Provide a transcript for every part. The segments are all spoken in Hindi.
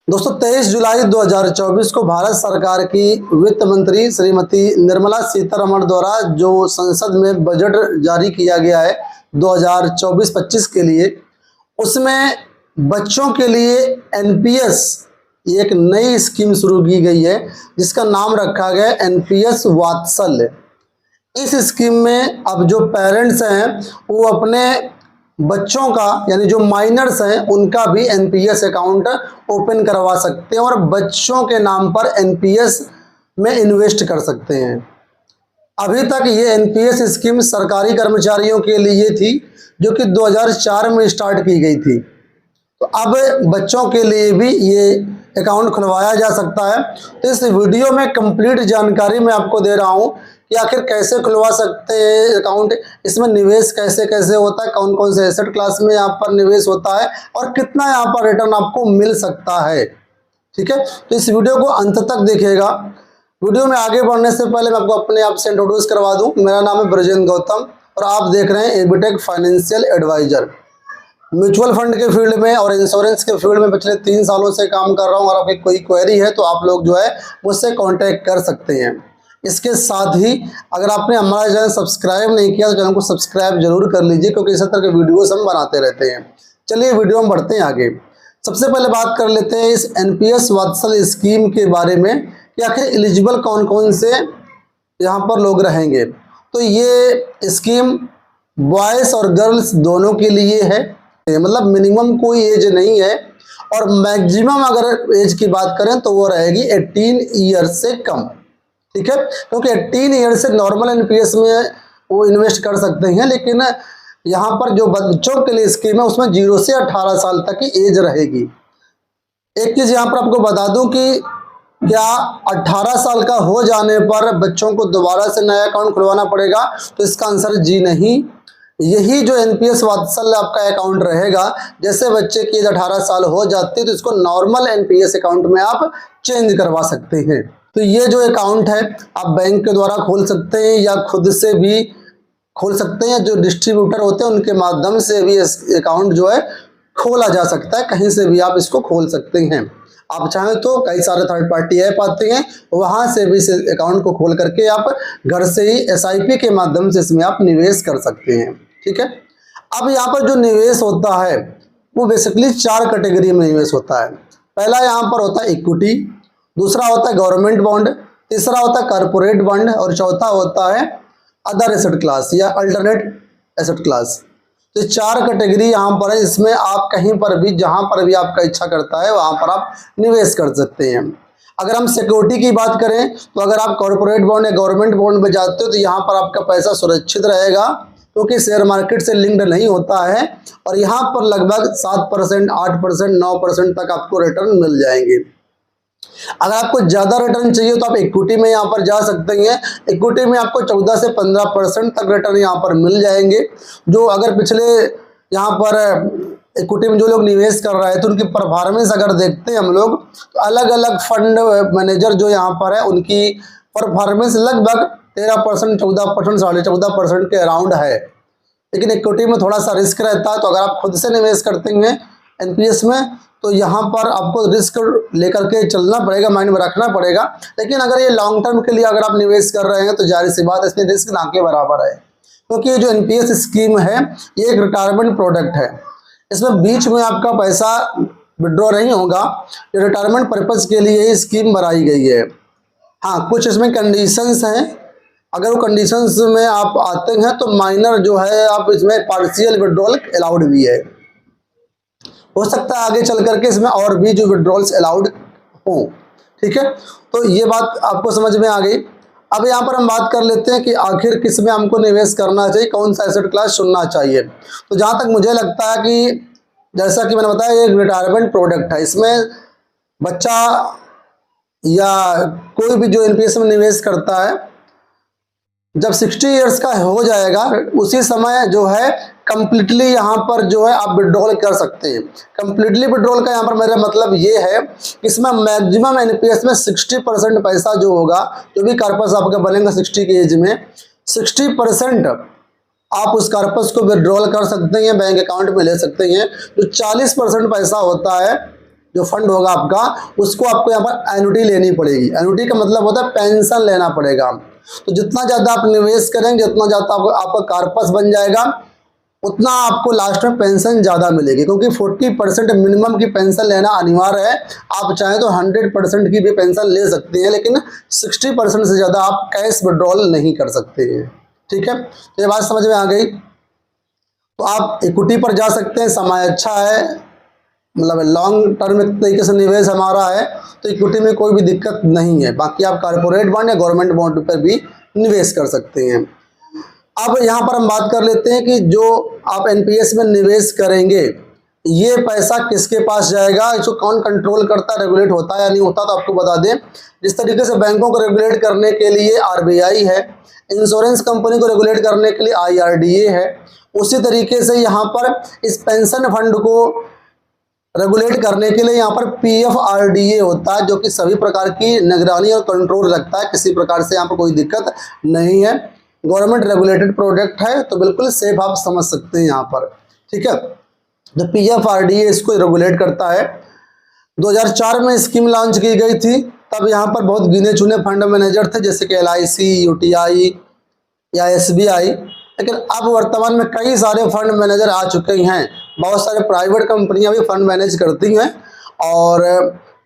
दोस्तों 23 जुलाई 2024 को भारत सरकार की वित्त मंत्री श्रीमती निर्मला सीतारमण द्वारा जो संसद में बजट जारी किया गया है 2024-25 के लिए, उसमें बच्चों के लिए एनपीएस एक नई स्कीम शुरू की गई है जिसका नाम रखा गया है एनपीएस वात्सल्य। इस स्कीम में अब जो पेरेंट्स हैं वो अपने बच्चों का यानी जो माइनर्स हैं उनका भी एनपीएस अकाउंट ओपन करवा सकते हैं और बच्चों के नाम पर एनपीएस में इन्वेस्ट कर सकते हैं। अभी तक ये एनपीएस स्कीम सरकारी कर्मचारियों के लिए थी जो कि 2004 में स्टार्ट की गई थी। तो अब बच्चों के लिए भी ये अकाउंट खुलवाया जा सकता है। तो इस वीडियो में कंप्लीट जानकारी मैं आपको दे रहा हूँ कि आखिर कैसे खुलवा सकते हैं अकाउंट, इसमें निवेश कैसे कैसे होता है, कौन कौन से एसेट क्लास में यहाँ पर निवेश होता है और कितना यहाँ पर रिटर्न आपको मिल सकता है। ठीक है, तो इस वीडियो को अंत तक देखिएगा। वीडियो में आगे बढ़ने से पहले मैं आपको अपने आप से इंट्रोड्यूस करवा दूं। मेरा नाम है ब्रजेंद्र गौतम और आप देख रहे हैं एबीटेक फाइनेंशियल एडवाइजर। म्यूचुअल फंड के फील्ड में और इंश्योरेंस के फील्ड में पिछले 3 सालों से काम कर रहा हूं और आपकी कोई क्वेरी है तो आप लोग जो है मुझसे कांटेक्ट कर सकते हैं। इसके साथ ही अगर आपने हमारा चैनल सब्सक्राइब नहीं किया तो चैनल को सब्सक्राइब जरूर कर लीजिए क्योंकि इस तरह के वीडियोस हम बनाते रहते हैं। चलिए वीडियो में बढ़ते हैं आगे। सबसे पहले बात कर लेते हैं इस एनपीएस वात्सल्य स्कीम के बारे में कि आखिर एलिजिबल कौन कौन से यहाँ पर लोग रहेंगे। तो ये स्कीम बॉयज़ और गर्ल्स दोनों के लिए है, मतलब मिनिमम कोई एज नहीं है और मैक्सिमम अगर एज की बात करें तो वो रहेगी 18 ईयर से कम। ठीक है, क्योंकि 18 ईयर से नॉर्मल एनपीएस में वो इन्वेस्ट कर सकते हैं, लेकिन यहाँ पर जो बच्चों के लिए स्कीम है उसमें 0 से 18 साल तक की एज रहेगी। एक चीज़ यहाँ पर आपको बता दूं कि क्या 18 साल का हो जाने पर बच्चों को दोबारा से नया अकाउंट खुलवाना पड़ेगा, तो इसका आंसर जी नहीं। यही जो एनपीएस वात्सल्य आपका अकाउंट रहेगा, जैसे बच्चे की एज 18 साल हो जाती है तो इसको नॉर्मल एनपीएस अकाउंट में आप चेंज करवा सकते हैं। तो ये जो अकाउंट है आप बैंक के द्वारा खोल सकते हैं या खुद से भी खोल सकते हैं। जो डिस्ट्रीब्यूटर होते हैं उनके माध्यम से भी इस अकाउंट जो है खोला जा सकता है, कहीं से भी आप इसको खोल सकते हैं। आप चाहें तो कई सारे थर्ड पार्टी ऐप आते हैं, वहां से भी इस अकाउंट को खोल करके आप घर से ही एसआईपी के माध्यम से इसमें आप निवेश कर सकते हैं। ठीक है, अब यहाँ पर जो निवेश होता है वो बेसिकली 4 कैटेगरी में निवेश होता है। पहला यहाँ पर होता है इक्विटी, दूसरा होता है गवर्नमेंट बॉन्ड, तीसरा होता है कॉर्पोरेट बॉन्ड और चौथा होता है अदर एसेट क्लास या अल्टरनेट एसेट क्लास। तो 4 कैटेगरी यहाँ पर है, इसमें आप कहीं पर भी जहाँ पर भी आपका इच्छा करता है वहाँ पर आप निवेश कर सकते हैं। अगर हम सिक्योरिटी की बात करें तो अगर आप कॉर्पोरेट बॉन्ड या गवर्नमेंट बॉन्ड में जाते हो तो यहाँ पर आपका पैसा सुरक्षित रहेगा क्योंकि शेयर मार्केट से लिंक्ड नहीं होता है और यहाँ पर लगभग 7%, 8%, 9% तक आपको रिटर्न मिल जाएंगे। अगर आपको ज़्यादा रिटर्न चाहिए तो आप इक्विटी में यहाँ पर जा सकते हैं। इक्विटी में आपको 14 से 15% तक रिटर्न यहाँ पर मिल जाएंगे। जो अगर पिछले यहाँ पर इक्विटी में जो लोग निवेश कर रहे थे तो उनकी परफॉर्मेंस अगर देखते हैं हम लोग तो अलग अलग फंड मैनेजर जो यहाँ पर है उनकी परफॉर्मेंस लगभग 13%, 14%, 14.5% के अराउंड है। लेकिन इक्विटी में थोड़ा सा रिस्क रहता है, तो अगर आप खुद से निवेश करते हैं एनपीएस में तो यहाँ पर आपको रिस्क लेकर के चलना पड़ेगा, माइंड में रखना पड़ेगा। लेकिन अगर ये लॉन्ग टर्म के लिए अगर आप निवेश कर रहे हैं तो जाहिर सी बात है इसमें रिस्क ना के बराबर है, क्योंकि ये जो एनपीएस स्कीम है ये एक रिटायरमेंट प्रोडक्ट है। इसमें बीच में आपका पैसा विड्रॉ नहीं होगा, ये रिटायरमेंट पर्पज़ के लिए ये स्कीम बनाई गई है। हाँ, कुछ इसमें कंडीशंस हैं, अगर वो कंडीशंस में आप आते हैं तो माइनर जो है आप इसमें पार्शियल विड्रॉल अलाउड भी है। हो सकता है आगे चल करके इसमें और भी जो विड्रॉल्स अलाउड हों। ठीक है, तो ये बात आपको समझ में आ गई। अब यहाँ पर हम बात कर लेते हैं कि आखिर किस में हमको निवेश करना चाहिए, कौन सा एसेट क्लास चुनना चाहिए। तो जहाँ तक मुझे लगता है कि जैसा कि मैंने बताया ये एक रिटायरमेंट प्रोडक्ट है, इसमें बच्चा या कोई भी जो एनपीएस में निवेश करता है जब 60 इयर्स का हो जाएगा उसी समय जो है कंप्लीटली यहाँ पर जो है आप विड्रॉल कर सकते हैं। कंप्लीटली विड्रॉल का यहाँ पर मेरा मतलब ये है कि इसमें मैक्सिमम एनपीएस में 60% पैसा जो होगा, जो भी कॉर्पस आपका बनेगा 60 की एज में 60% आप उस कॉर्पस को विड्रॉल कर सकते हैं, बैंक अकाउंट में ले सकते हैं। जो 40% पैसा होता है जो फंड होगा आपका, उसको आपको यहाँ पर एन्युटी लेनी पड़ेगी। एन्युटी का मतलब होता है पेंशन लेना पड़ेगा। तो जितना ज़्यादा आप निवेश करेंगे, जितना ज़्यादा आपका कार्पस बन जाएगा, उतना आपको लास्ट में पेंशन ज़्यादा मिलेगी, क्योंकि 40% मिनिमम की पेंशन लेना अनिवार्य है। आप चाहें तो 100% की भी पेंशन ले सकते हैं, लेकिन 60% से ज़्यादा आप कैश विड्रॉल नहीं कर सकते हैं। ठीक है, तो ये बात समझ में आ गई। तो आप इक्विटी पर जा सकते हैं, समय अच्छा है, मतलब लॉन्ग टर्म एक तरीके से निवेश हमारा है, तो इक्विटी में कोई भी दिक्कत नहीं है। बाकी आप कॉर्पोरेट बॉन्ड या गवर्नमेंट बॉन्ड पर भी निवेश कर सकते हैं। अब यहाँ पर हम बात कर लेते हैं कि जो आप एनपीएस में निवेश करेंगे, ये पैसा किसके पास जाएगा, इसको कौन कंट्रोल करता है, रेगुलेट होता है या नहीं होता। तो आपको बता दें, जिस तरीके से बैंकों को रेगुलेट करने के लिए आरबीआई है, इंश्योरेंस कंपनी को रेगुलेट करने के लिए आईआरडीए है, उसी तरीके से यहाँ पर इस पेंशन फंड को रेगुलेट करने के लिए यहाँ पर पीएफआरडीए होता है, जो कि सभी प्रकार की निगरानी और कंट्रोल रखता है। किसी प्रकार से यहाँ पर कोई दिक्कत नहीं है, गवर्नमेंट रेगुलेटेड प्रोडक्ट है, तो बिल्कुल सेफ आप समझ सकते हैं यहाँ पर। ठीक है, तो पीएफआरडीए इसको रेगुलेट करता है। 2004 में स्कीम लॉन्च की गई थी, तब यहाँ पर बहुत गिने चुने फंड मैनेजर थे, जैसे कि एलआईसी, यूटीआई या एसबीआई। लेकिन अब वर्तमान में कई सारे फंड मैनेजर आ चुके हैं। बहुत सारे प्राइवेट कंपनियां भी फंड मैनेज करती हैं, और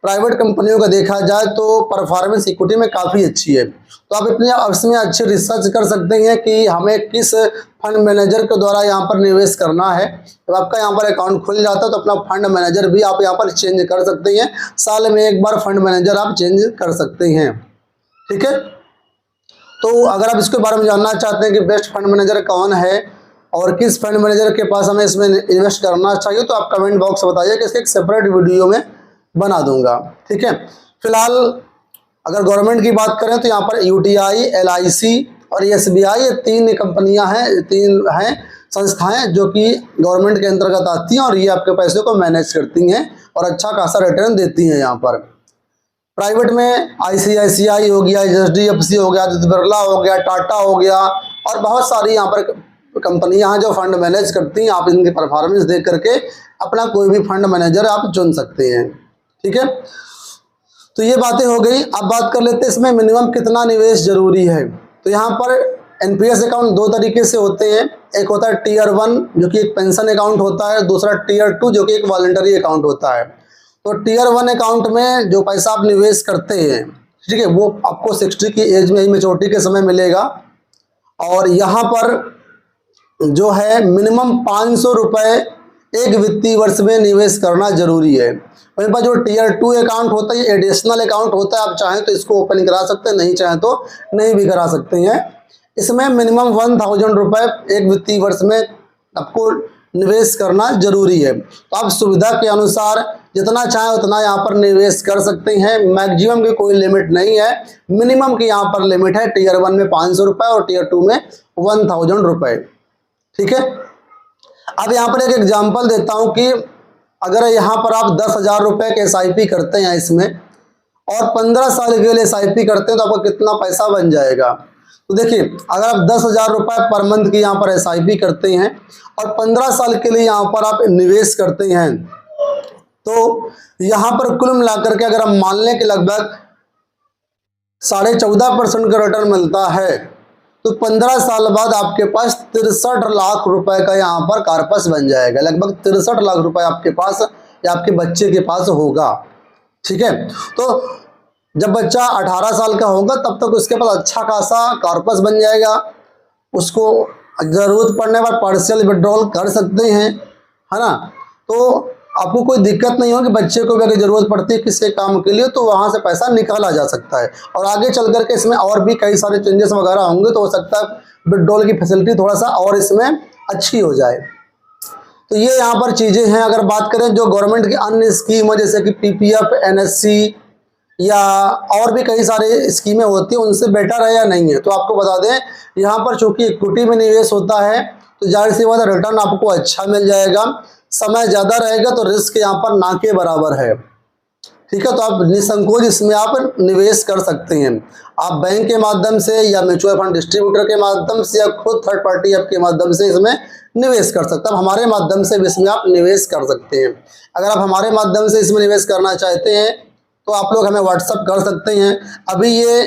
प्राइवेट कंपनियों का देखा जाए तो परफॉर्मेंस इक्विटी में काफ़ी अच्छी है। तो आप अपने इसमें अच्छे रिसर्च कर सकते हैं कि हमें किस फंड मैनेजर के द्वारा यहाँ पर निवेश करना है। जब आपका यहाँ पर अकाउंट खुल जाता है तो अपना फंड मैनेजर भी आप यहाँ पर चेंज कर सकते हैं। साल में एक बार फंड मैनेजर आप चेंज कर सकते हैं। ठीक है, तो अगर आप इसके बारे में जानना चाहते हैं कि बेस्ट फंड मैनेजर कौन है और किस फंड मैनेजर के पास हमें इसमें इन्वेस्ट करना चाहिए, तो आप कमेंट बॉक्स बताइए कि इसके एक सेपरेट वीडियो में बना दूंगा। ठीक है, फिलहाल अगर गवर्नमेंट की बात करें तो यहाँ पर यूटीआई, एलआईसी और एसबीआई, ये 3 कंपनियां हैं, 3 हैं संस्थाएं जो कि गवर्नमेंट के अंतर्गत आती हैं, और ये आपके पैसे को मैनेज करती हैं और अच्छा खासा रिटर्न देती हैं। यहाँ पर प्राइवेट में आईसीआईसीआई हो गया, एचडीएफसी हो गया, आदित्य बिरला हो गया, टाटा हो गया, और बहुत सारी यहाँ पर कंपनियां हैं जो फंड मैनेज करती हैं। आप इनकी परफॉर्मेंस देख करके अपना कोई भी फंड मैनेजर आप चुन सकते हैं। ठीक है, तो ये बातें हो गई। अब बात कर लेते हैं इसमें मिनिमम कितना निवेश जरूरी है। तो यहाँ पर एनपीएस अकाउंट 2 तरीके से होते हैं। एक होता है टीयर 1 जो कि एक पेंशन अकाउंट होता है, दूसरा टीयर 2 जो कि एक वॉलंटरी अकाउंट होता है। तो टीयर 1 अकाउंट में जो पैसा आप निवेश करते हैं, ठीक है, वो आपको 60 की एज में ही मेच्योरिटी के समय मिलेगा। और यहाँ पर जो है मिनिमम 500 रुपये एक वित्तीय वर्ष में निवेश करना जरूरी है। वहीं पर जो टीयर 2 अकाउंट होता है, ये एडिशनल अकाउंट होता है। आप चाहें तो इसको ओपन करा सकते हैं, नहीं चाहें तो नहीं भी करा सकते हैं। इसमें मिनिमम 1000 रुपये एक वित्तीय वर्ष में आपको निवेश करना जरूरी है। तो आप सुविधा के अनुसार जितना चाहें उतना यहाँ पर निवेश कर सकते हैं। मैक्सिमम की कोई लिमिट नहीं है, मिनिमम की यहाँ पर लिमिट है। टीयर 1 में 500 रुपये और टीयर 2 में 1000 रुपये। ठीक है, अब यहाँ पर एक एग्जाम्पल देता हूँ कि अगर यहाँ पर आप 10,000 रुपये के एसआईपी करते हैं इसमें, और 15 साल के लिए एसआईपी करते हैं, तो आपको कितना पैसा बन जाएगा। तो देखिए, अगर आप 10,000 रुपये पर मंथ की यहाँ पर एसआईपी करते हैं और 15 साल के लिए यहाँ पर आप निवेश करते हैं, तो यहाँ पर कुल मिलाकर के अगर हम मान लें कि लगभग 14.5% का रिटर्न मिलता है, तो 15 साल बाद आपके पास 63 लाख रुपए का यहाँ पर कार्पस बन जाएगा। लगभग 63 लाख रुपए आपके पास या आपके बच्चे के पास होगा। ठीक है, तो जब बच्चा 18 साल का होगा तब तक उसके पास अच्छा खासा कार्पस बन जाएगा। उसको ज़रूरत पड़ने पर पार्शियल विड्रॉल कर सकते हैं, है ना। तो आपको कोई दिक्कत नहीं होगी। बच्चे को भी अगर ज़रूरत पड़ती है किसी काम के लिए तो वहाँ से पैसा निकाला जा सकता है। और आगे चल करके इसमें और भी कई सारे चेंजेस वगैरह होंगे, तो हो सकता है विड्रॉल की फैसिलिटी थोड़ा सा और इसमें अच्छी हो जाए। तो ये यहाँ पर चीज़ें हैं। अगर बात करें जो गवर्नमेंट की अन्य स्कीम है, जैसे कि पीपीएफ, एनएससी या और भी कई सारे स्कीमें होती हैं, उनसे बेटर है या नहीं है, तो आपको बता दें, यहाँ पर चूंकि इक्विटी में निवेश होता है तो जाहिर सी बात है रिटर्न आपको अच्छा मिल जाएगा। समय ज़्यादा रहेगा तो रिस्क यहाँ पर ना के बराबर है। ठीक है। तो आप निसंकोच इसमें आप निवेश कर सकते हैं। आप बैंक के माध्यम से या म्यूचुअल फंड डिस्ट्रीब्यूटर के माध्यम से या खुद थर्ड पार्टी ऐप के माध्यम से इसमें निवेश कर सकते हैं। आप हमारे माध्यम से भी इसमें आप निवेश कर सकते हैं। अगर आप हमारे माध्यम से इसमें निवेश करना चाहते हैं तो आप लोग हमें व्हाट्सअप कर सकते हैं। अभी ये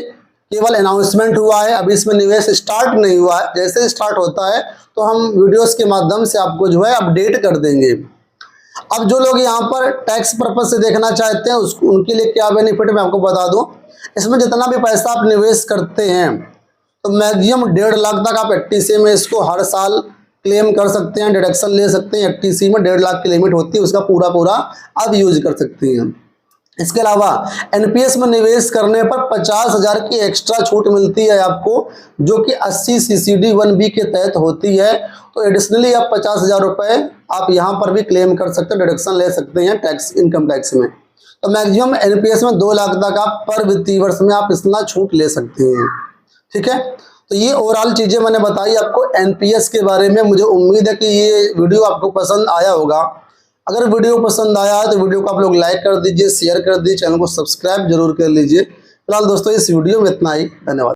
केवल अनाउंसमेंट हुआ है, अभी इसमें निवेश स्टार्ट नहीं हुआ है। जैसे स्टार्ट होता है तो हम वीडियोस के माध्यम से आपको जो है अपडेट कर देंगे। अब जो लोग यहाँ पर टैक्स पर्पज से देखना चाहते हैं उनके लिए क्या बेनिफिट मैं आपको बता दूं। इसमें जितना भी पैसा आप निवेश करते हैं तो मैक्सिमम 1.5 लाख तक आप एफटीसी में इसको हर साल क्लेम कर सकते हैं, डिडक्शन ले सकते हैं। एफटीसी में 1.5 लाख की लिमिट होती है, उसका पूरा आप यूज कर सकते हैं। इसके अलावा एनपीएस में निवेश करने पर 50,000 की एक्स्ट्रा छूट मिलती है आपको, जो कि 80 CCD 1B के तहत होती है। तो एडिशनली आप 50,000 रुपये आप यहाँ पर भी क्लेम कर सकते हैं, डिडक्शन ले सकते हैं टैक्स, इनकम टैक्स में। तो मैक्सिमम एनपीएस में 2 लाख तक आप पर वित्तीय वर्ष में आप इतना छूट ले सकते हैं। ठीक है। तो ये ओवरऑल चीज़ें मैंने बताई आपको एनपीएस के बारे में। मुझे उम्मीद है कि ये वीडियो आपको पसंद आया होगा। अगर वीडियो पसंद आया है तो वीडियो को आप लोग लाइक कर दीजिए, शेयर कर दीजिए, चैनल को सब्सक्राइब जरूर कर लीजिए। फिलहाल दोस्तों इस वीडियो में इतना ही, धन्यवाद।